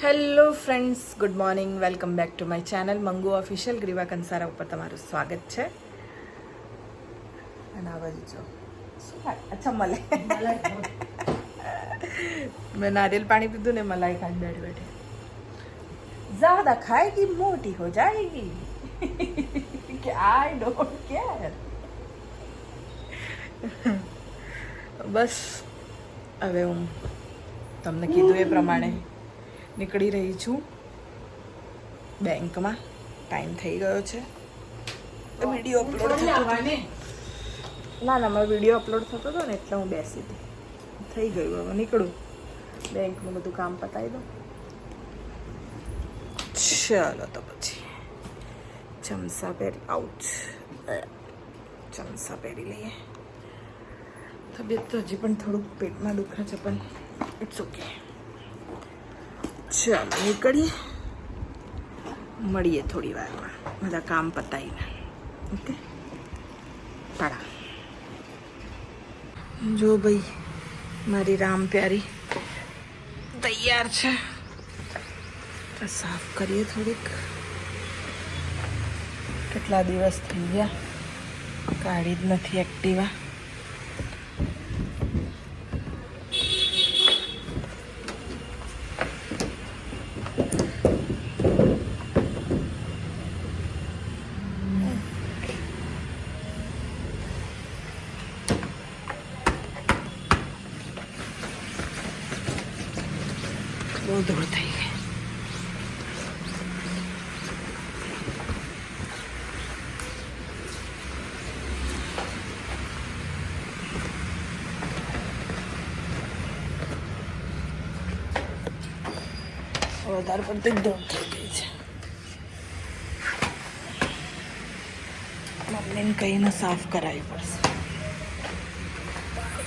Hello friends, good morning. Welcome back to my channel Mangu official. Griva Kansara ઉપર તમારું સ્વાગત છે. અને આ બાજુ જો શું ખાય? અચ્છા, મલાઈ. મેં નારિયેલ પાણી પીધું ને મલાઈ ખાઈ બેઠી બેઠી. ज़्यादा खाएगी मोटी हो जाएगी. कि आई डोंट केयर. બસ હવે હું તમને કીધું એ પ્રમાણે નીકળી રહી છું બેંકમાં. ટાઈમ થઈ ગયો છે. વિડીયો અપલોડ થતો હતો. ના મારો વિડીયો અપલોડ થતો હતો ને એટલે હું બેસી હતી. થઈ ગયું, હવે નીકળું. બેંકનું બધું કામ પતાવી દઉં. ચાલો તો પછી ચમચા પહેરી આઉટ. ચમચા પહેરી લઈએ. તબિયત તો હજી પણ થોડુંક પેટમાં દુખે છે, પણ ઇટ્સ ઓકે. ચાલો નીકળીએ, મળીએ થોડી વારમાં બધા કામ પતાવીને. ઓકે, ટાટા. જો ભાઈ, મારી રામ પ્યારી તૈયાર છે. તો સાફ કરીએ થોડીક. કેટલા દિવસ થઈ ગયા કાઢી જ નથી એક્ટિવા. બહુ ધૂળ થઈ ગઈ. વધારે પડતી જ ધૂળ થઈ ગઈ છે. મમ્મીને કહીને સાફ કરાવવી પડશે.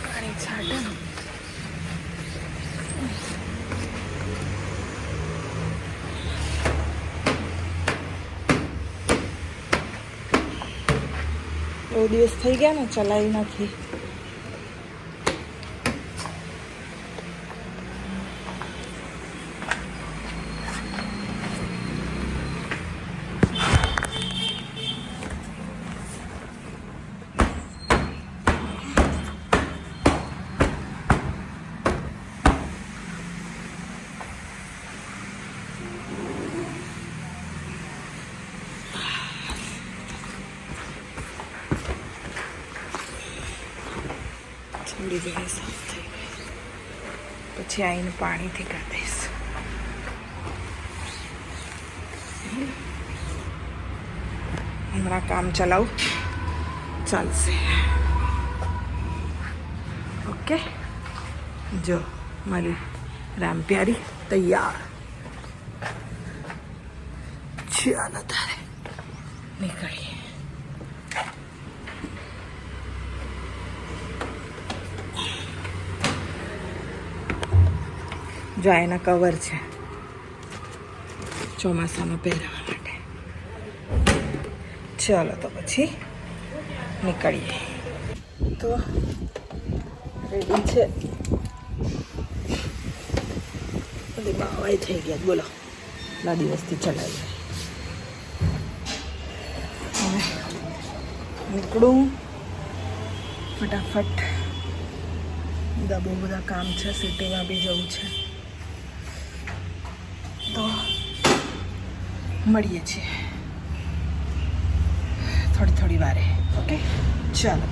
પાણી છાંટે ને. બહુ દિવસ થઈ ગયા ને ચલાવી નથી. થોડી ઘણી સાફ થઈ ગઈ. પછી આવીને પાણીથી કરી દઈશ. હમણાં કામ ચલાવું ચાલશે. ઓકે, જો મારી રામ પ્યારી તૈયાર. ચાલો તારે નીકળીએ. જો એના કવર છે ચોમાસામાં પહેરવા માટે. ચાલો તો પછી નીકળીએ. તો રેડી છે. બધી બાવાઈ થઈ ગયા. બોલો, કેટલા દિવસથી ચલાવી. હવે નીકળું ફટાફટ. બધા બહુ બધા કામ છે. સિટીમાં બી જવું છે. તો મળીએ છીએ થોડી વારે. ઓકે, ચાલો.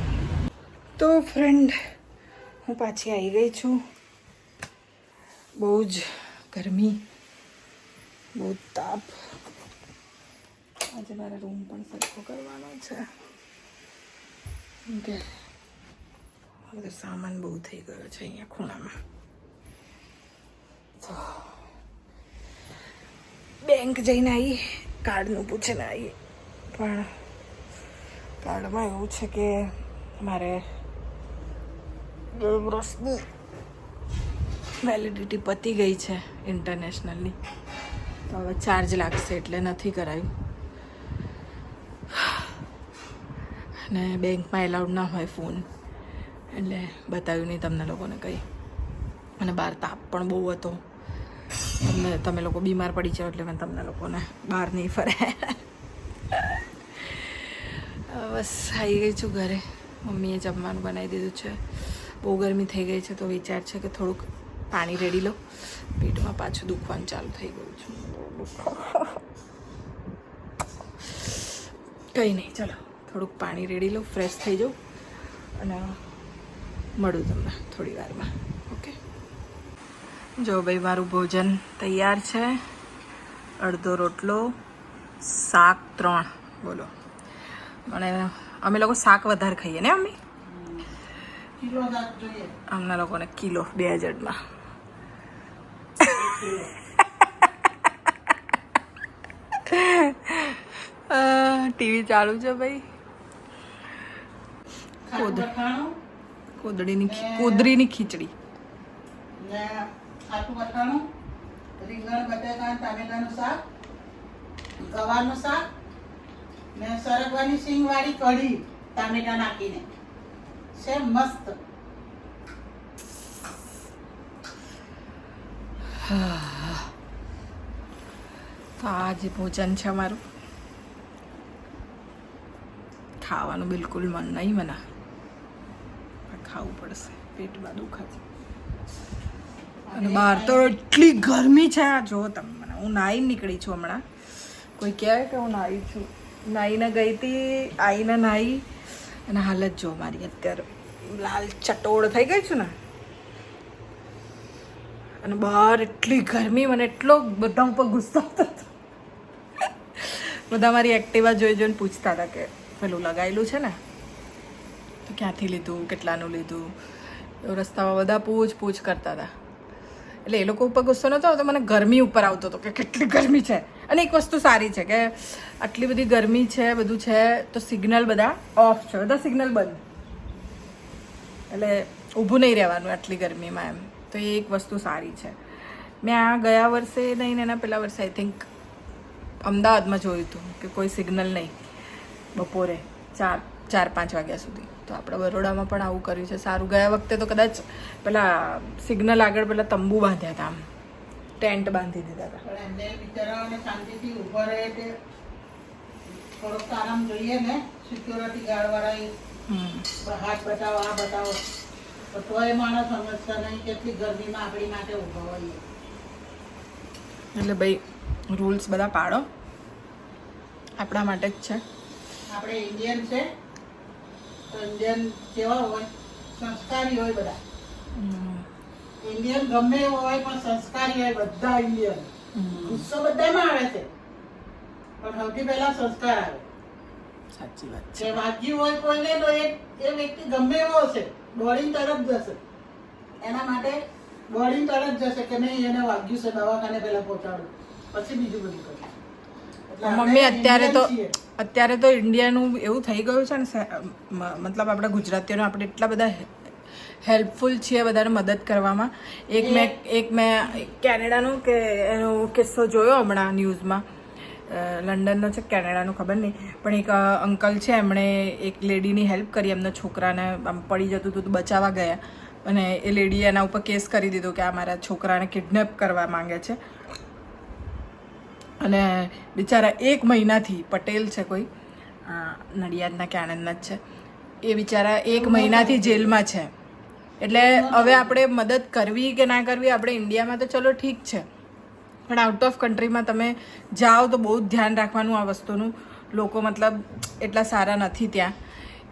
તો ફ્રેન્ડ, હું પાછી આવી ગઈ છું. બહુ જ ગરમી, બહુ તાપ. આજે મારા રૂમ પણ સરખો કરવાનો છે. ઓકે, બધો સામાન બહુ થઈ ગયો છે અહીંયા ખૂણામાં. તો બેંક જઈને આવી, કાર્ડનું પૂછીને આવી. પણ કાર્ડમાં એવું છે કે મારે 2 વર્ષની વેલિડિટી પતી ગઈ છે ઇન્ટરનેશનલની. તો હવે ચાર્જ લાગશે એટલે નથી કરાવ્યું. ને બેંકમાં એલાઉડ ના હોય ફોન, એટલે બતાવ્યું નહીં તમને લોકોને કંઈ. અને બહાર તાપ પણ બહુ હતો. એટલે તમે લોકો બીમાર પડી જાઓ એટલે મેં તમને લોકોને બહાર નહીં ફરે. બસ આવી ગઈ છું ઘરે. મમ્મીએ જમવાનું બનાવી દીધું છે. બહુ ગરમી થઈ ગઈ છે તો વિચાર છે કે થોડુંક પાણી રેડી લો. પેટમાં પાછું દુખવાનું ચાલુ થઈ ગયું છે. કંઈ નહીં, ચાલો થોડુંક પાણી રેડી લો, ફ્રેશ થઈ જાઉં અને મળું તમને થોડી વારમાં. ઓકે, જો ભાઈ મારું ભોજન તૈયાર છે. અડધો રોટલો, શાક 3. બોલો, અને અમે લોકો શાક વધારે ખાઈએ ને મમ્મી? અમના લોકોને કિલો 2 જણમાં. ટીવી ચાલુ છે ભાઈ. કોદરીની ખીચડી, આટલું વટાણું, રીંગણ બટાકા ટામેટાનું શાક, ગવારનું શાક ને સરગવાની સિંગ વાળી કઢી ટામેટા નાખીને છે મસ્ત. તો આ જે ભોજન છે અમારું. ખાવાનું બિલકુલ મન નહીં મને, ખાવું પડશે, પેટમાં દુખે છે. અને બહાર તો એટલી ગરમી છે. આ જો તમે મને, હું નાહીને નીકળી છું હમણાં. કોઈ કહે કે હું નાહી છું, નાહીને ગઈ હતી, આવીને નાહી અને હાલત જો મારી અત્યારે લાલ ચટોળ થઈ ગઈ છું ને. અને બહાર એટલી ગરમી, મને એટલો બધા ઉપર ગુસ્સો આવતો હતો. બધા મારી એક્ટિવા જોઈ જોઈને પૂછતા હતા કે પેલું લગાવેલું છે ને તો ક્યાંથી લીધું, કેટલાનું લીધું. એવું રસ્તામાં બધા પૂછ કરતા હતા. એટલે એ લોકો ઉપર ગુસ્સો નહોતો આવતો, મને ગરમી ઉપર આવતો હતો કે કેટલી ગરમી છે. અને એક વસ્તુ સારી છે કે આટલી બધી ગરમી છે, બધું છે તો સિગ્નલ બધા ઓફ છે, બધા સિગ્નલ બંધ. એટલે ઊભું નહીં રહેવાનું આટલી ગરમીમાં એમ. તો એ એક વસ્તુ સારી છે. મેં આ ગયા વર્ષે નહીં ને એના પહેલા વર્ષે આઈ થિંક અમદાવાદમાં જોયું હતું કે કોઈ સિગ્નલ નહીં બપોરે 4-5 વાગ્યા સુધી. તો આપણે બરોડામાં પણ આવું કર્યું છે. સારું, ગયા વખતે તો કદાચ પેલા સિગ્નલ આગળ પેલા તંબુ બાંધ્યા હતા, આમ ટેન્ટ બાંધી દીધા હતા. પણ એમને બિચારાઓને શાંતિથી ઊભા રહે તે થોડોક આરામ જોઈએ ને. સિક્યોરિટી ગાર્ડવાળા હાથ બતાવો, આ બતાવો, તો તોય માણસ સમજતા નહીં કેટલી ગરમીમાં આપણી માટે ઊભા હોઈએ. એટલે ભાઈ રૂલ્સ બધા પાડો, આપણા માટે જ છે. આપણે ઇન્ડિયન છે તો ઇન્ડિયન કેવા હોય? સંસ્કારી હોય બધા. ઇન્ડિયન ગમે એવો હોય પણ સંસ્કારી હોય બધા ઇન્ડિયન. ગુસ્સો બધામાં આવે છે પણ સૌથી પહેલા સંસ્કાર આવે. સાચી વાત છે. વાગ્યું હોય કોઈને તો એ વ્યક્તિ ગમે એવો હશે દોડીને તરત જશે. એના માટે દોડીને તરત જશે કે નહીં એને વાગ્યું છે, દવાખાને પહેલા પહોંચાડું, પછી બીજું બધું કરવું. મમ્મી અત્યારે તો ઇન્ડિયાનું એવું થઈ ગયું છે ને, મતલબ આપણા ગુજરાતીઓને આપણે એટલા બધા હેલ્પફુલ છીએ બધાને મદદ કરવામાં. એક મેં કેનેડાનો કે એનો કિસ્સો જોયો હમણાં ન્યૂઝમાં. લંડનનો છે કેનેડાનો ખબર નહીં, પણ એક અંકલ છે, એમણે એક લેડીની હેલ્પ કરી. એમના છોકરાને આમ પડી જતું હતું તો બચાવવા ગયા અને એ લેડીએ એના ઉપર કેસ કરી દીધો કે આ મારા છોકરાને કિડનેપ કરવા માંગે છે. અને બિચારા 1 મહિનાથી, પટેલ છે કોઈ, નડિયાદના કે આણંદના જ છે, એ બિચારા 1 મહિનાથી જેલમાં છે. એટલે હવે આપણે મદદ કરવી કે ના કરવી, આપણે ઇન્ડિયામાં તો ચલો ઠીક છે, પણ આઉટ ઓફ કન્ટ્રીમાં તમે જાઓ તો બહુ જ ધ્યાન રાખવાનું આ વસ્તુનું. લોકો મતલબ એટલા સારા નથી ત્યાં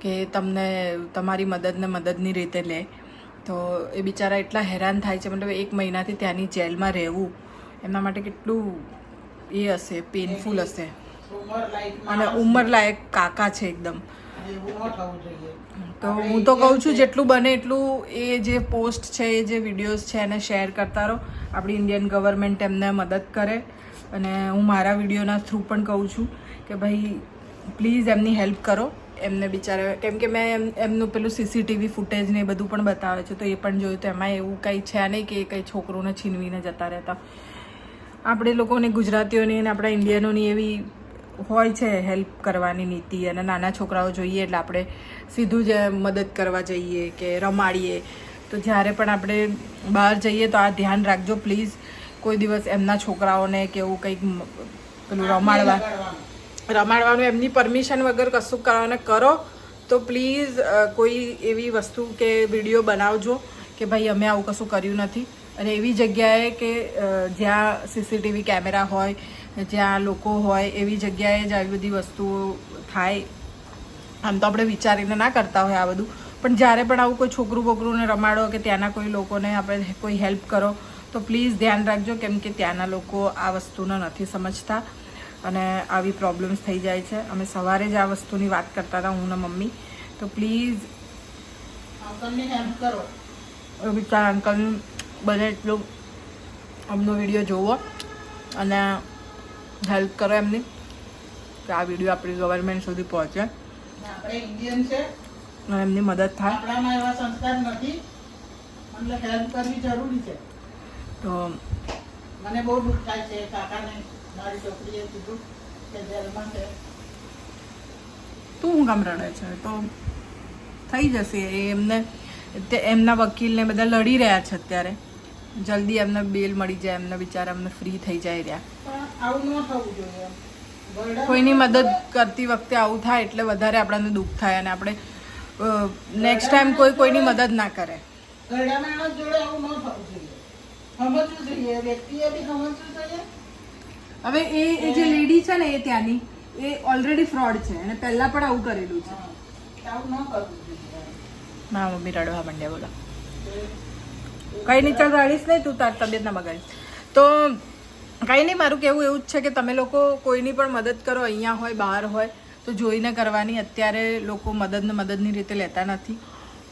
કે તમને તમારી મદદની રીતે લે. તો એ બિચારા એટલા હેરાન થાય છે. મતલબ 1 મહિનાથી ત્યાંની જેલમાં રહેવું એમના માટે કેટલું એ હશે, પેનફુલ હશે. અને ઉંમરલાયક કાકા છે એકદમ. તો હું તો કહું છું જેટલું બને એટલું એ જે પોસ્ટ છે, એ જે વિડીયોઝ છે એને શેર કરતા રહો. આપણી ઇન્ડિયન ગવર્મેન્ટ એમને મદદ કરે. અને હું મારા વિડીયોના થ્રુ પણ કહું છું કે ભાઈ પ્લીઝ એમની હેલ્પ કરો. એમને બિચારા, કેમ કે મેં એમનું પેલું CCTV ફૂટેજ ને એ બધું પણ બતાવે છે તો એ પણ જોયું. તો એમાં એવું કંઈ છે નહીં કે એ કંઈ છોકરોને છીનવીને જતા રહેતા. આપણે લોકોની, ગુજરાતીઓની અને આપણા ઇન્ડિયનોની એવી હોય છે હેલ્પ કરવાની નીતિ. અને નાના છોકરાઓ જોઈએ એટલે આપણે સીધું જ મદદ કરવા જઈએ કે રમાડીએ. તો જ્યારે પણ આપણે બહાર જઈએ તો આ ધ્યાન રાખજો પ્લીઝ. કોઈ દિવસ એમના છોકરાઓને કે એવું કંઈક પેલું લગાડવાનું. રમાડવાનું એમની પરમિશન વગર કશું કરવાને કરો તો પ્લીઝ કોઈ એવી વસ્તુ કે વિડીયો બનાવજો કે ભાઈ અમે આવું કશું કર્યું નથી. અને એવી જગ્યાએ કે જ્યાં સીસીટીવી કેમેરા હોય જ્યાં લોકો હોય એવી જગ્યાએ જ આવી બધી વસ્તુઓ થાય. આમ તો આપણે વિચારીને ના કરતા હોય આ બધું, પણ જ્યારે પણ આવું કોઈ છોકરું બોકરુંને રમાડો કે ત્યાંના કોઈ લોકોને આપણે કોઈ હેલ્પ કરો તો પ્લીઝ ધ્યાન રાખજો, કેમ કે ત્યાંના લોકો આ વસ્તુને નથી સમજતા અને આવી પ્રોબ્લેમ્સ થઈ જાય છે. અમે સવારે જ આ વસ્તુની વાત કરતા હતા હું ને મમ્મી, તો પ્લીઝ અંકલની હેલ્પ કરો. બિચારા અંકલ બને એટલું અમનો વિડીયો જોવો અને હેલ્પ કરો એમની, કે આ વિડીયો આપણી ગવર્મેન્ટ સુધી પહોંચે, આપણે ઇન્ડિયન છે, અને એમની મદદ થાય. આપણામાં એવા સંસ્કાર નથી, એટલે હેલ્પ કરવી જરૂરી છે. તો મને બહુ દુઃખ થાય છે. કાકાને મારી છોકરીએ કીધું કે જેલમાં છે. તું હું કામ રડે છે? તો થઈ જશે. એમને એમના વકીલને બધા લડી રહ્યા છે અત્યારે, જલ્દી એમને બેલ મળી જાય, એમને બિચારા એમને ફ્રી થઈ જાય રહ્યા. પણ આવું ન થવું જોઈએ. કોઈની મદદ કરતી વખતે આવું થાય એટલે વધારે આપણને દુઃખ થાય અને આપણે નેક્સ્ટ ટાઈમ કોઈની મદદ ના કરે. ઘરડા માણસ જોડે આવું ન થવું જોઈએ. સમજવું જોઈએ, વ્યક્તિએ બી સમજવું જોઈએ. હવે એ જે લેડી છે ને એ ત્યાંની એ ઓલરેડી ફ્રોડ છે અને પહેલા પણ આવું કરેલું છે. આવું ન કરવું જોઈએ. ના મમ્મી રડવા માંડ્યા. બોલો કઈ નહીં, ચાલ રડીશ નહીં, તું તાર તબિયત ના બગાડીશ. તો કંઈ નહીં, મારું કહેવું એવું જ છે કે તમે લોકો કોઈની પણ મદદ કરો, અહીંયા હોય બહાર હોય તો જોઈને કરવાની. અત્યારે લોકો મદદની રીતે લેતા નથી.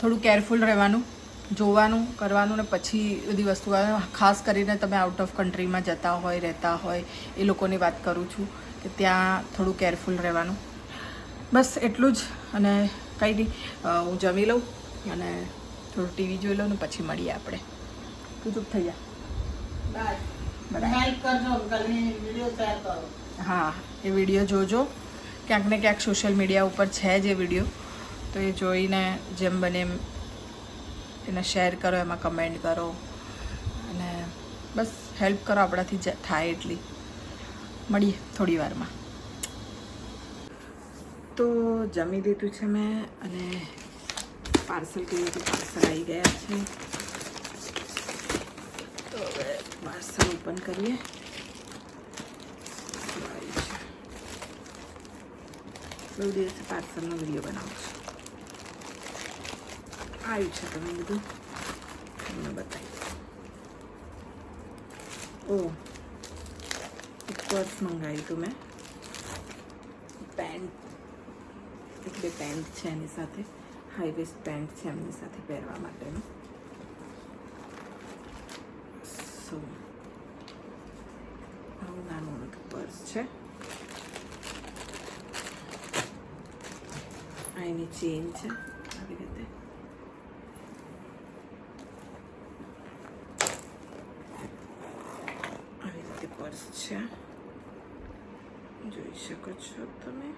થોડું કેરફુલ રહેવાનું, જોવાનું, કરવાનું ને પછી બધી વસ્તુ. ખાસ કરીને તમે આઉટ ઓફ કન્ટ્રીમાં જતા હોય, રહેતા હોય એ લોકોની વાત કરું છું કે ત્યાં થોડું કેરફુલ રહેવાનું. બસ એટલું જ. અને કંઈ નહીં, હું જમી લઉં અને થોડું ટીવી જોઈ લઉં ને પછી મળીએ આપણે. તું ચૂપ થઈ જા. હેલ્પ કરજો, અંકલની વિડીયો શેર કરો. હા, એ વિડીયો જોજો. ક્યાંક ને ક્યાંક સોશિયલ મીડિયા ઉપર છે જ એ વિડીયો, તો એ જોઈને જેમ બને એમ એને શેર કરો, એમાં કમેન્ટ કરો અને બસ હેલ્પ કરો આપણાથી થાય એટલી. મળીએ થોડી વારમાં. તો જમી લીધું છે મેં અને પાર્સલ કર્યું હતું, પાર્સલ આવી ગયા છે. તો હવે પાર્સલ ઓપન કરીએ. બહુ દિવસે પાર્સલનો વિડીયો બનાવું છું. આવ્યું છે તમે બધું તમને બતાવી. એક પર્સ મંગાવ્યું હતું મેં, પેન્ટ, એક બે પેન્ટ છે એની સાથે, હાઈ વેસ્ટ પેન્ટ છે એમની સાથે પહેરવા માટેનું. સો આવું નાનું મોટું પર્સ છે. આ એની ચેન છે આવી રીતે. આવી રીતે પર્સ છે, જોઈ શકો છો તમે.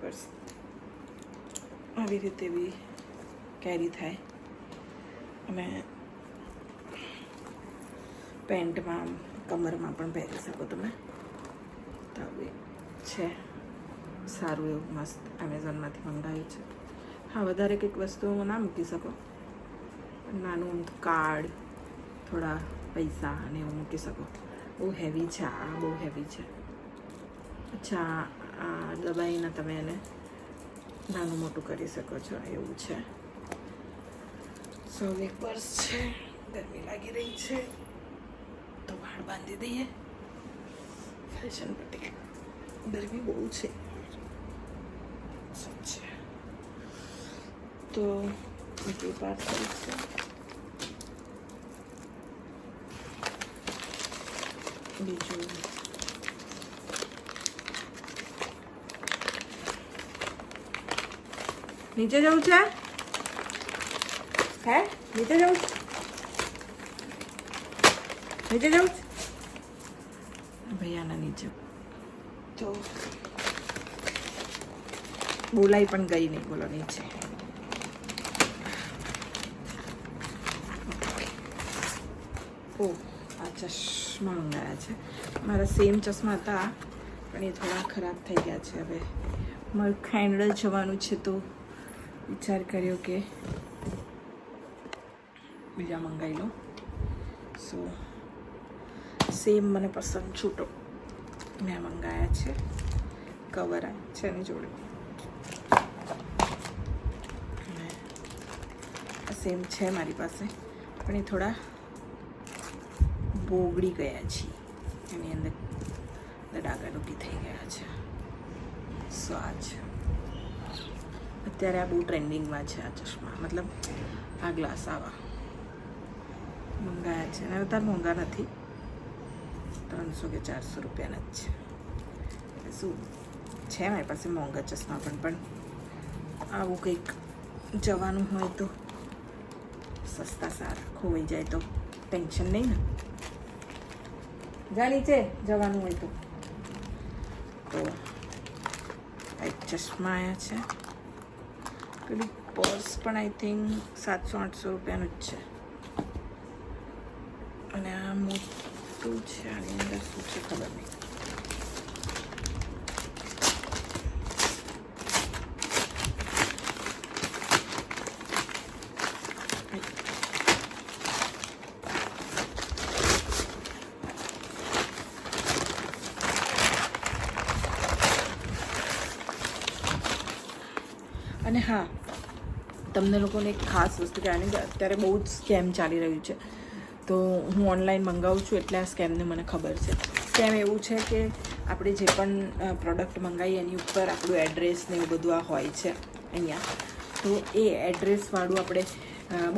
પર્સ આવી રીતે બી કેરી થાય. અને પેન્ટમાં કમરમાં પણ પહેરી શકો તમે. તો આવી છે, સારું એવું મસ્ત એમેઝોનમાંથી મંગાવ્યું છે. હા, વધારે કંઈક વસ્તુઓ ના મૂકી શકો, નાનું અમથું કાર્ડ, થોડા પૈસા અને એવું મૂકી શકો. બહુ હેવી છે આ, બહુ હેવી છે. અચ્છા, આ દબાઈને તમે એને નાનું મોટું કરી શકો છો, એવું છે. સો એક પર્સ છે. ગરમી લાગી રહી છે તો વાળ બાંધી દઈએ. ફેશન પટ્ટી, ગરમી બહુ છે. તો બીજું પાર્સલ છે. બીજું નીચે જવું છે. હે, નીચે જવું છે, નીચે જવું છે ભૈયાના નીચે. તો બોલાઈ પણ ગઈ નહીં, બોલો નીચે. ઓ આ ચશ્મા મંગાવ્યા છે. મારા સેમ ચશ્મા હતા પણ એ થોડા ખરાબ થઈ ગયા છે. હવે મારું ખાંડલ જવાનું છે તો વિચાર કર્યો કે બીજા મંગાવી લો. સો સેમ મને પસંદ છૂટો મેં મંગાવ્યા છે. કવર આ છે એની જોડે સેમ છે મારી પાસે પણ એ થોડા બોગડી ગયા છે. એની અંદર ડાગાડુકી થઈ ગયા છે. સો આ છે અત્યારે આ બહુ ટ્રેન્ડિંગમાં છે. આ ચશ્મા મતલબ આ ગ્લાસ આવા મંગાયા છે અને અત્યારે મોંઘા નથી. 300 કે 400 રૂપિયાના જ છે. શું છે મારી પાસે મોંઘા ચશ્મા પણ આવું કંઈક જવાનું હોય તો સસ્તા સારા. ખોવાઈ જાય તો ટેન્શન નહીં ને. જા નીચે જવાનું હોય તો એક ચશ્મા આવ્યા છે. પેલી પર્સ પણ આઈ થિંક 700-800 રૂપિયાનું જ છે. અને આ મોટું છે. આની અંદર શું છે ખબર નહીં. અને હા, તમને લોકોને એક ખાસ વસ્તુ કહેવાની કે અત્યારે બહુ જ સ્કેમ ચાલી રહ્યું છે. તો હું ઓનલાઈન મંગાવું છું એટલે આ સ્કેમને મને ખબર છે. સ્કેમ એવું છે કે આપણે જે પણ પ્રોડક્ટ મંગાવીએ એની ઉપર આપણું એડ્રેસ ને એવું બધું આ હોય છે અહીંયા. તો એ એડ્રેસવાળું આપણે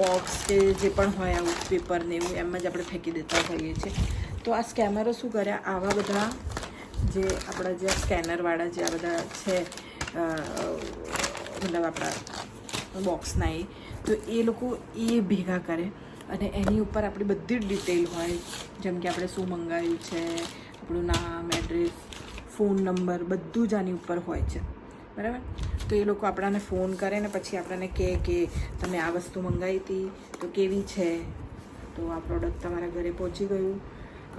બોક્સ કે જે પણ હોય આવું પેપર ને એવું એમ જ આપણે ફેંકી દેતા હોઈએ છીએ. તો આ સ્કેમરો શું કર્યા, આવા બધા જે આપણા જે સ્કેનરવાળા જે આ બધા છે મતલબ આપણા બોક્સના તો એ લોકો એ ભેગા કરે અને એની ઉપર આપણી બધી જ ડિટેલ હોય. જેમ કે આપણે શું મંગાવ્યું છે, આપણું નામ, એડ્રેસ, ફોન નંબર બધું જ આની ઉપર હોય છે. બરાબર? તો એ લોકો આપણાને ફોન કરે ને પછી આપણને કહે કે તમે આ વસ્તુ મંગાવી હતી તો કેવી છે. તો આ પ્રોડક્ટ તમારા ઘરે પહોંચી ગયું.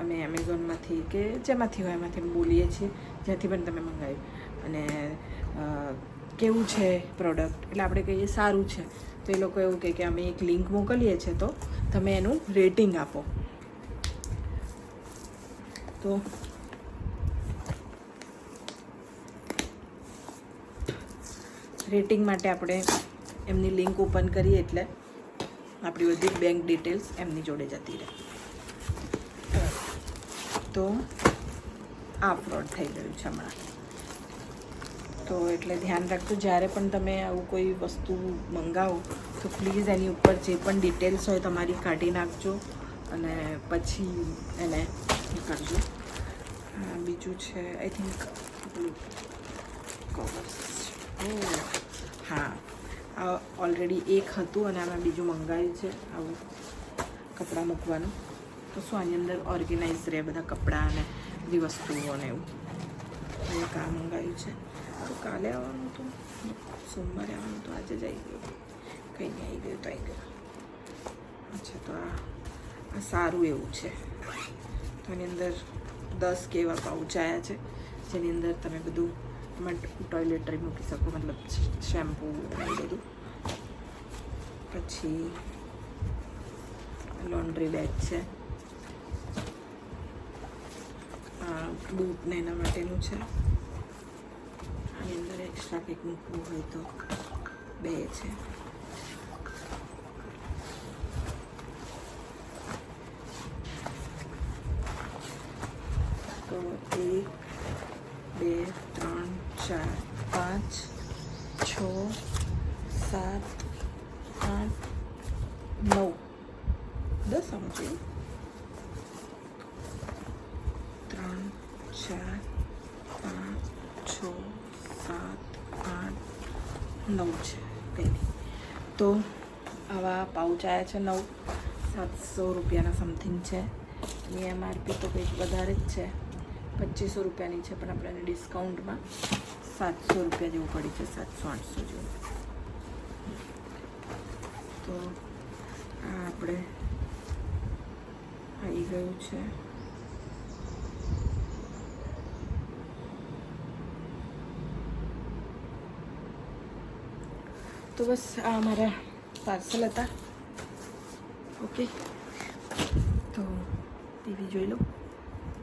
અમે એમેઝોનમાંથી કે જેમાંથી હોય એમાંથી બોલીએ છીએ જ્યાંથી પણ તમે મંગાવ્યું અને કેવું છે પ્રોડક્ટ. એટલે આપણે કહીએ સારું છે તો એ લોકો એવું કહે કે અમે એક લિંક મોકલીએ છીએ તો તમે એનું રેટિંગ આપો. તો રેટિંગ માટે આપણે એમની લિંક ઓપન કરીએ એટલે આપણી બધી બેંક ડિટેલ્સ એમની જોડે જતી રહે. તો આ ફ્રોડ થઈ ગયું છે હમણાં. તો એટલે ધ્યાન રાખજો જ્યારે પણ તમે આવું કોઈ વસ્તુ મંગાવો તો પ્લીઝ એની ઉપર જે પણ ડિટેલ્સ હોય તમારી કાઢી નાખજો અને પછી એને કરજો. બીજું છે આઈ થિંક કવર્સ. હા, આ ઓલરેડી એક હતું અને આમાં બીજું મંગાવ્યું છે આવું કપડાં મૂકવાનું. તો શું આની અંદર ઓર્ગેનાઇઝ રહે બધા કપડાં અને બધી વસ્તુઓ અને એવું. એક આ મંગાવ્યું છે. તો કાલે આવવાનું હતું, સોમવારે આવવાનું તો આજે જ આવી ગયું. કંઈ નહીં આવી ગયું તો આવી ગયું. અચ્છા, તો આ સારું એવું છે. તો એની અંદર 10 કે એવા પાઉચ આવ્યા છે જેની અંદર તમે બધું ટોયલેટરી મૂકી શકો, મતલબ શેમ્પૂ એ બધું. પછી લોન્ડ્રી બેગ છે. બૂટ ને એના માટેનું છે. આની અંદર એક્સ્ટ્રા કંઈક મૂકવું હોય તો 2 છે. તો 1, 2, 3, 4, 5, 6, 7, 8, 9, 10 આવું જોઈએ. 3, 4, 5, 6, 7, 8, 9 છે. કંઈ નહીં. તો આવા પાઉચ આવ્યા છે 9. 700 રૂપિયાના સમથિંગ છે. એની MRP તો કંઈક વધારે જ છે, 2500 રૂપિયાની છે, પણ આપણે ડિસ્કાઉન્ટમાં 700 રૂપિયા જેવું પડી છે, 700-800 જેવું. તો આ આપણે થઈ ગયું છે. તો બસ આ અમારા પાર્સલ હતા. ઓકે, તો ટીવી જોઈ લો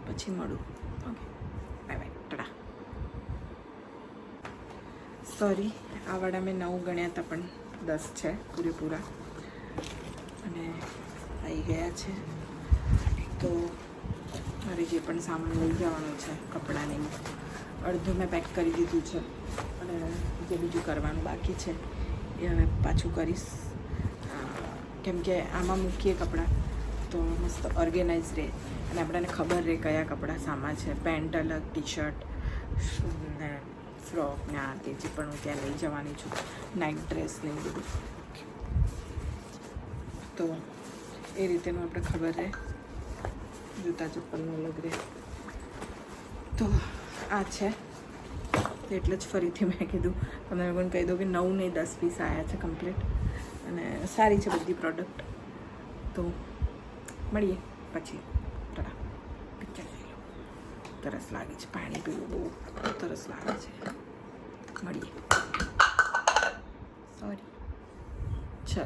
પછી મળું. Okay, bye bye, Tata. Sorry, આ વાળા મેં 9 ગણ્યા હતા પણ 10 છે પૂરેપૂરા અને આવી ગયા છે. તો મારે જે પણ સામાન લઈ જવાનું છે કપડાને અડધું મેં પેક કરી દીધું છે અને જે બીજું કરવાનું બાકી છે એ હવે પાછું કરીશ. કેમ કે આમાં મૂકીએ કપડાં તો મસ્ત ઓર્ગેનાઇઝ રહે અને આપણને ખબર રહે કયા કપડાં સામા છે. પેન્ટ અલગ, ટી શર્ટ ને ફ્રોક ને આ તે જે પણ હું ત્યાં લઈ જવાની છું, નાઇટ ડ્રેસ ને બધું, તો એ રીતેનું આપણે ખબર રહે. જૂતા ચપ્પલનું અલગ રહે. તો આ છે એટલે જ ફરીથી મેં કીધું તમને લોકોને કહી દઉં કે 9 નહીં 10 પીસ આવ્યા છે કમ્પ્લીટ અને સારી છે બધી પ્રોડક્ટ. તો મળીએ પછી. ટાટા. પિક્ચર જોઈ લો. તરસ લાગી છે, પાણી પીવું બહુ તરસ લાગે છે. મળીએ. સોરી, ચલો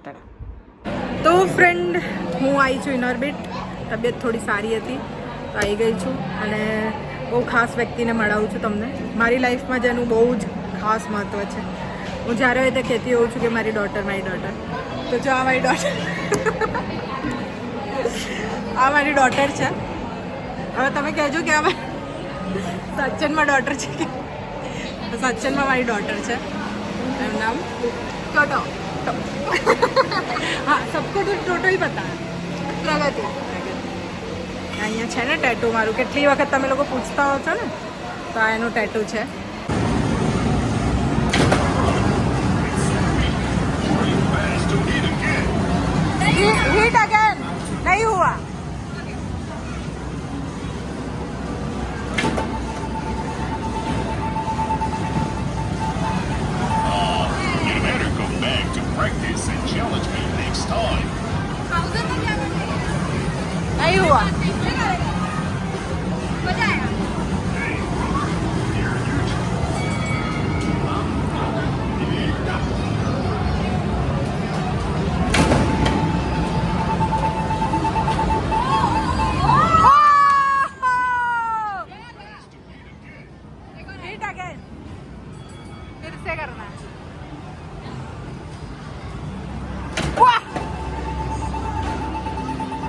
ટાટા. તો ફ્રેન્ડ, હું આવી છું ઇનોર્બિટ. તબિયત થોડી સારી હતી તો આવી ગઈ છું અને બહુ ખાસ વ્યક્તિને મળાવું છું તમને. મારી લાઈફમાં જેનું બહુ જ ખાસ મહત્ત્વ છે. હું જ્યારે હોય તે કહેતી હોઉં છું કે મારી ડોટર. તો જો આ મારી ડોટર આ મારી ડોટર છે. હવે તમે કહેજો કે આ સચિનમાં ડોટર છે કે સચિનમાં મારી ડોટર છે. એનું નામ ટોટો. હા, સબકો તો ટોટો ही पता है. પ્રગતિ. અહીંયા છે ને ટેટુ મારું. કેટલી વખત તમે લોકો પૂછતા હો છો ને, તો આ એનું ટેટુ છે. હિટ અગેન નહીં હુआ. नहीं हुआ. फिर से करना.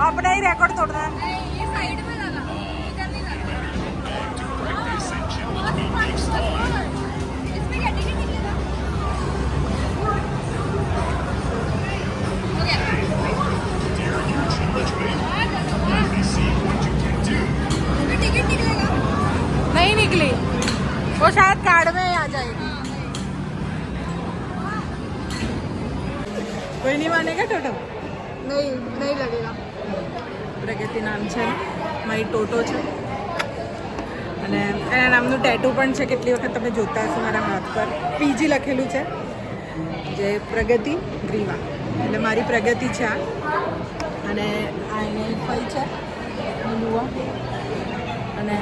अपना ही रिकॉर्ड तोड़ना है. ये साइड में लगा, इधर नहीं लगा. इसमें क्या टिकट निकलेगा? हो गया. टिकट निकलेगा? नहीं निकली, वो शायद कार्ड में आ जाएगी. कोई नहीं मानेगा टोटो? नहीं लगेगा. પ્રગતિ નામ છે, મારી ટોટો છે અને એના નામનું ટેટુ પણ છે. કેટલી વખત તમે જોતા હશો મારા હાથ પર પીજી લખેલું છે, જે પ્રગતિ ગ્રીવા એટલે મારી પ્રગતિ છે આ. અને આ એને ફઈ છે યુવા અને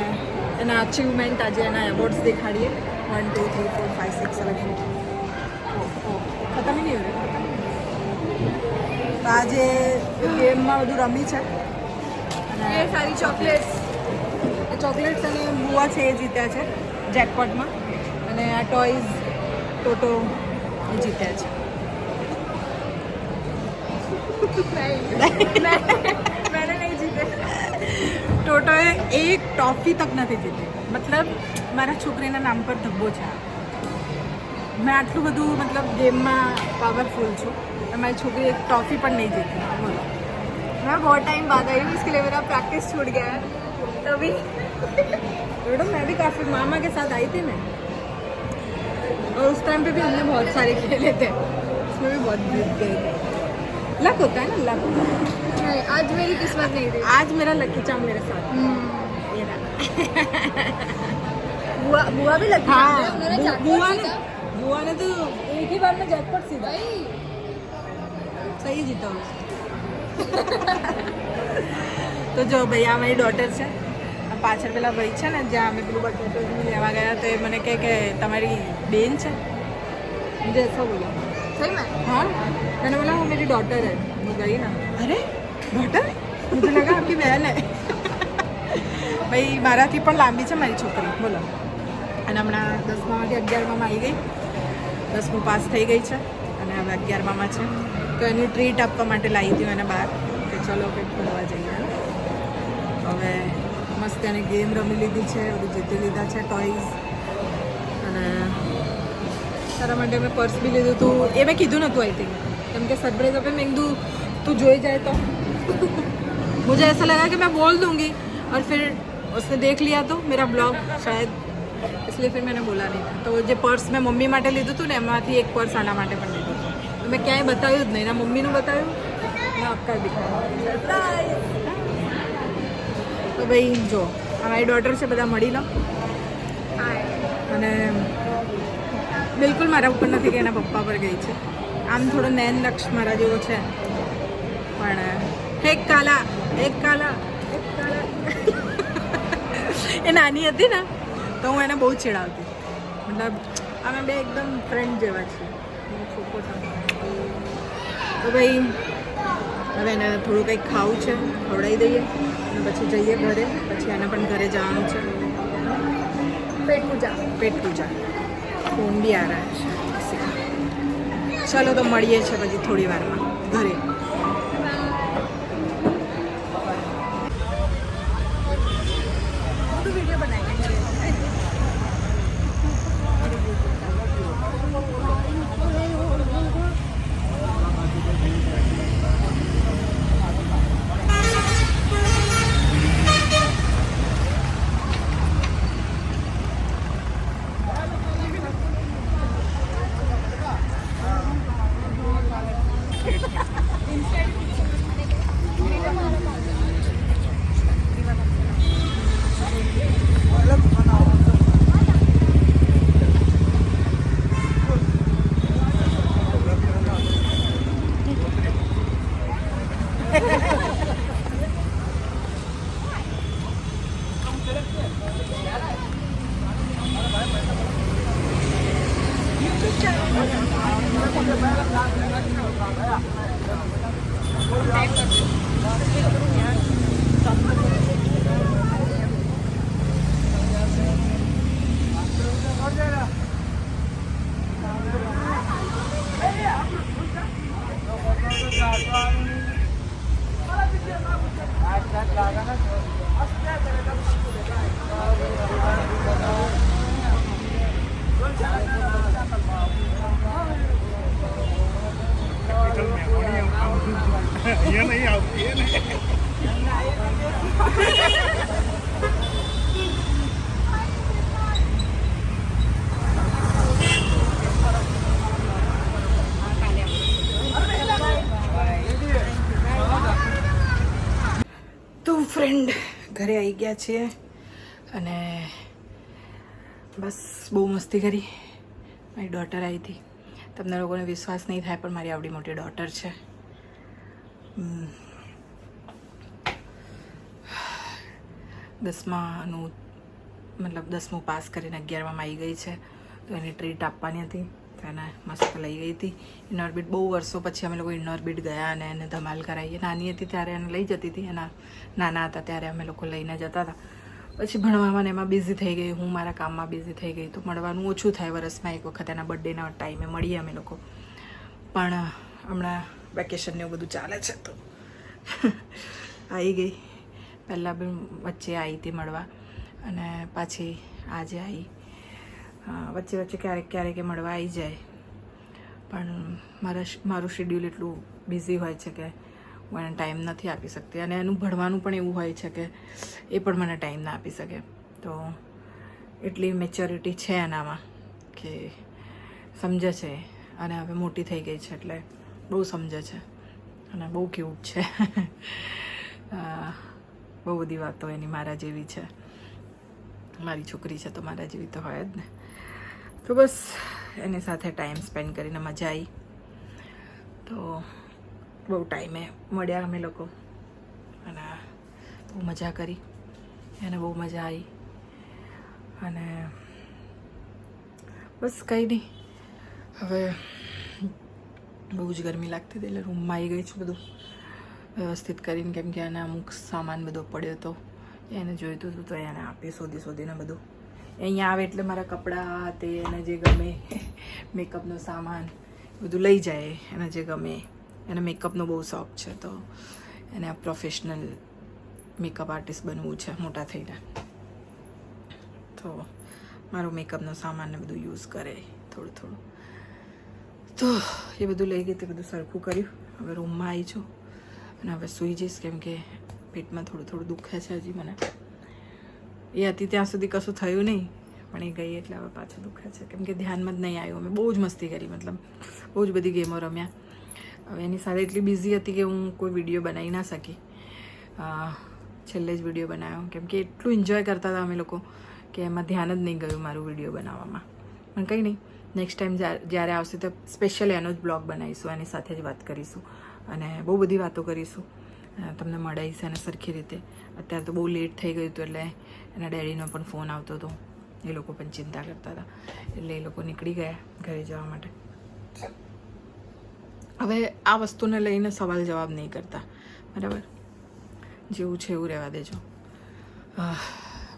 એના અચીવમેન્ટ આજે એના એવોર્ડ્સ દેખાડીએ. 1 2 3 4 5 6 7 ખતમ નહીં હોય. તો આજે ગેમમાં બધું રમી છે અને એ સારી ચોકલેટ્સ અને બુઆ છે એ જીત્યા છે જેકપોટમાં અને આ ટોયઝ ટોટો એ જીત્યા છે. मैंने नहीं जीते. ટોટોએ એક ટ્રોફી તક નથી જીતી. મતલબ મારા છોકરીના નામ પર ધબ્બો છે. मैं આટલું બધું मतलब ગેમમાં પાવરફુલ છું. हमारी छोकरी एक ट्रॉफी पर नहीं जीती. बोलो, मैं बहुत टाइम बाद आई हूँ, इसके लिए मेरा प्रैक्टिस छूट गया है. तभी मैडम मैं भी काफ़ी मामा के साथ आई थी मैं, और उस टाइम पे भी हमने बहुत सारे खेले थे. उसमें भी बहुत जीत गए थे. लक होता है ना, लक. नहीं, आज मेरी किस्मत नहीं थी. आज मेरा लकी चाम मेरे साथ. ये रहा. बुआ भी लकी. हाँ, बुआ ने तो एक ही बार में जैकपॉट सीधा. सही जीता તો જો ભાઈ આ મારી ડોટર છે. આ પાછળ પેલા ભાઈ છે ને જ્યાં અમે પેલું બટેટો લેવા ગયા તો એ મને કહે કે તમારી બેન છે. मुझे ऐसा बोला सही में हाँ मैंने बोला वो मेरी डॉटर है. वो गई ना अरे डॉटर मुझे लगा आपकी बहन है. ભાઈ મારાથી પણ લાંબી છે મારી છોકરી બોલો. અને હમણાં 10માંથી 11માં આવી ગઈ. 10મું પાસ થઈ ગઈ છે અને હવે 11માં છે. તો એની ટ્રીટ આપવા માટે લાવી હતી એને બહાર કે ચલો કંઈક ફરવા જઈએ. હવે મસ્ત એને ગેમ રમી લીધી છે, બધું જીતી લીધા છે ટોયઝ. અને તારા માટે મેં પર્સ भी લીધું હતું. એ મેં કીધું નહોતું आई थिंक કેમ કે સરપ્રાइज पे मैं कીધું तू જોઈ जाए तो मुझे ऐसा लगा कि मैं बोल दूंगी और फिर उसने देख लिया तो मेरा ब्लॉग शायद इसलिए फिर मैंने बोला नहीं था. तो જે પર્સ મેં મમ્મી માટે લીધું હતું ને એમાંથી એક પર્સ આના માટે પણ લીધું હતું. તો મેં ક્યાંય બતાવ્યું જ નહીં. ના મમ્મીનું બતાવ્યું ના અક્કા દેખાડ્યું. તો ભાઈ જો આ મારી ડોટર છે, બધા મળી લો. અને બિલકુલ મારા ઉપર નથી કે એના પપ્પા પર ગઈ છે. આમ થોડો નૈન લક્ષ મારા જેવો છે પણ એક કાલા એ નાની હતી ને તો હું એને બહુ ચીડાવતી. મતલબ અમે બે એકદમ ફ્રેન્ડ જેવા છીએ. છોકરો છે તો ભાઈ હવે એને થોડું કંઈક ખાવું છે, ખવડાવી દઈએ અને પછી જઈએ ઘરે. પછી એને પણ ઘરે જવાનું છે. પેટ પૂજા ફોન બી આ રહ્યા છે. ચલો તો મળીએ છીએ પછી થોડી વારમાં ઘરે. વિડીયો બનાવીએ ये नहीं आती है તો ફ્રેન્ડ ઘરે આવી ગયા છીએ અને બસ બહુ મસ્તી કરી. મારી ડોટર આવી હતી. તમને લોકોને વિશ્વાસ નહીં થાય પણ મારી આવડી મોટી ડોટર છે. 10માનું મતલબ 10મું પાસ કરીને 11માં આવી ગઈ છે. તો એને ટ્રીટ આપવાની હતી તો એને મસ્ત લઈ ગઈ હતી. ઇનોર્બિટ બહુ વર્ષો પછી અમે લોકો ઇનોર્બિટ ગયા અને એને ધમાલ કરાવીએ. નાની હતી ત્યારે એને લઈ જતી હતી. એના નાના હતા ત્યારે અમે લોકો લઈને જતા હતા. પછી ભણવામાં ને એમાં બિઝી થઈ ગઈ. હું મારા કામમાં બિઝી થઈ ગઈ તો મળવાનું ઓછું થાય. વર્ષમાં એક વખત એના બર્થડેના ટાઈમે મળીએ અમે લોકો. પણ હમણાં વેકેશનને એવું બધું ચાલે છે તો આવી ગઈ. પહેલાં બી વચ્ચે આવી હતી મળવા અને પાછી આજે આવી. વચ્ચે વચ્ચે ક્યારેક મળવા આવી જાય પણ મારું શેડ્યુલ એટલું બિઝી હોય છે કે હું એને ટાઈમ નથી આપી શકતી. અને એનું ભણવાનું પણ એવું હોય છે કે એ પણ મને ટાઈમ ના આપી શકે. તો એટલી મેચ્યોરિટી છે એનામાં કે સમજે છે અને હવે મોટી થઈ ગઈ છે એટલે બહુ સમજે છે અને બહુ ક્યુટ છે. બહુ બધી વાતો એની મારા જેવી છે. મારી છોકરી છે તો મારા જેવી તો હોય જ ને. તો બસ એની સાથે ટાઈમ સ્પેન્ડ કરીને મજા આવી. તો બહુ ટાઈમે મળ્યા અમે લોકો અને બહુ મજા કરી, એને બહુ મજા આવી. અને બસ કંઈ નહીં, હવે બહુ જ ગરમી લાગતી હતી એટલે રૂમમાં આવી ગઈ છું બધું વ્યવસ્થિત કરીને, કેમ કે એને અમુક સામાન બધો પડ્યો હતો, એને જોઈતું હતું તો એને આપી શોધીને બધું. અહીંયા આવે એટલે મારા કપડાં તે એને જે ગમે મેકઅપનો સામાન બધું લઈ જાય, એને જે ગમે. એને મેકઅપનો બહુ શોખ છે, તો એને પ્રોફેશનલ મેકઅપ આર્ટિસ્ટ બનવું છે મોટા થઈને, તો મારું મેકઅપનો સામાન ને બધું યુઝ કરે થોડું. તો એ બધું લઈ ગઈ, તે બધું સરખું કર્યું. હવે રૂમમાં આવી છું અને હવે સૂઈ જઈશ, કેમ કે પેટમાં થોડું દુખે છે હજી મને. એ હતી ત્યાં સુધી કશું થયું નહીં, પણ એ ગઈ એટલે હવે પાછું દુખે છે, કેમ કે ધ્યાનમાં જ નહીં આવ્યું. અમે બહુ જ મસ્તી કરી, મતલબ બહુ જ બધી ગેમો રમ્યા. હવે એની સાથે એટલી બિઝી હતી કે હું કોઈ વિડીયો બનાવી ના શકી. છેલ્લે જ વિડીયો બનાવ્યો, કેમ કે એટલું એન્જોય કરતા હતા અમે લોકો કે એમાં ધ્યાન જ નહીં ગયું મારું વિડીયો બનાવવામાં. પણ કંઈ નહીં, નેક્સ્ટ ટાઈમ જ્યારે આવશે તો સ્પેશિયલ એનો જ બ્લોગ બનાવીશું, એની સાથે જ વાત કરીશું અને બહુ બધી વાતો કરીશું. તમને મળાવીશ એને સરખી રીતે. અત્યારે તો બહુ લેટ થઈ ગયું હતું, એટલે એના ડેડીનો પણ ફોન આવતો હતો, એ લોકો પણ ચિંતા કરતા હતા, એટલે એ લોકો નીકળી ગયા ઘરે જવા માટે. હવે આ વસ્તુને લઈને સવાલ જવાબ નહીં કરતા, બરાબર? જેવું છે એવું રહેવા દેજો.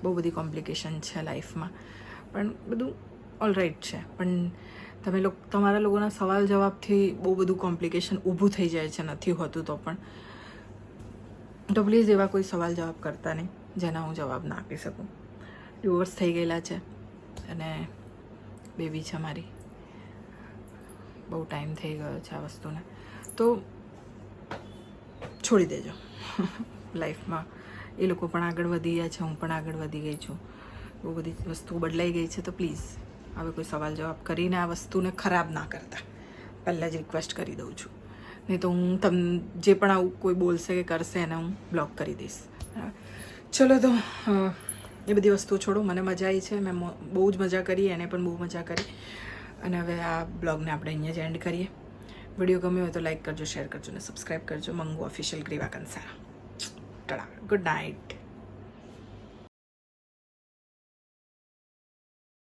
બહુ બધી કોમ્પ્લિકેશન છે લાઈફમાં, પણ બધું ઓલરાઈટ છે. પણ તમારા લોકોના સવાલ જવાબથી બહુ બધું કોમ્પ્લિકેશન ઊભું થઈ જાય છે, નથી હોતું તો પણ. તો પ્લીઝ એવા કોઈ સવાલ જવાબ કરતા નહીં જેના હું જવાબ ના આપી શકું. ડિવોર્સ થઈ ગયેલા છે અને બેબી છે મારી, બહુ ટાઈમ થઈ ગયો છે આ વસ્તુને, તો છોડી દેજો. લાઈફમાં એ લોકો પણ આગળ વધી ગયા છે, હું પણ આગળ વધી ગઈ છું, બહુ બધી વસ્તુઓ બદલાઈ ગઈ છે. તો પ્લીઝ હવે કોઈ સવાલ જવાબ કરીને આ વસ્તુને ખરાબ ના કરતા, પહેલાં જ રિક્વેસ્ટ કરી દઉં છું. નહીં તો હું જે પણ આવું કોઈ બોલશે કે કરશે એને હું બ્લોક કરી દઈશ. ચલો, તો એ બધી વસ્તુઓ છોડો. મને મજા આવી છે, મેં બહુ જ મજા કરી, એને પણ બહુ મજા કરી. અને હવે આ બ્લોગને આપણે અહીંયા જ એન્ડ કરીએ. વિડીયો ગમ્યો હોય તો લાઈક કરજો, શેર કરજો અને સબસ્ક્રાઈબ કરજો. Mangu official Griva Kansara. Tata, good night.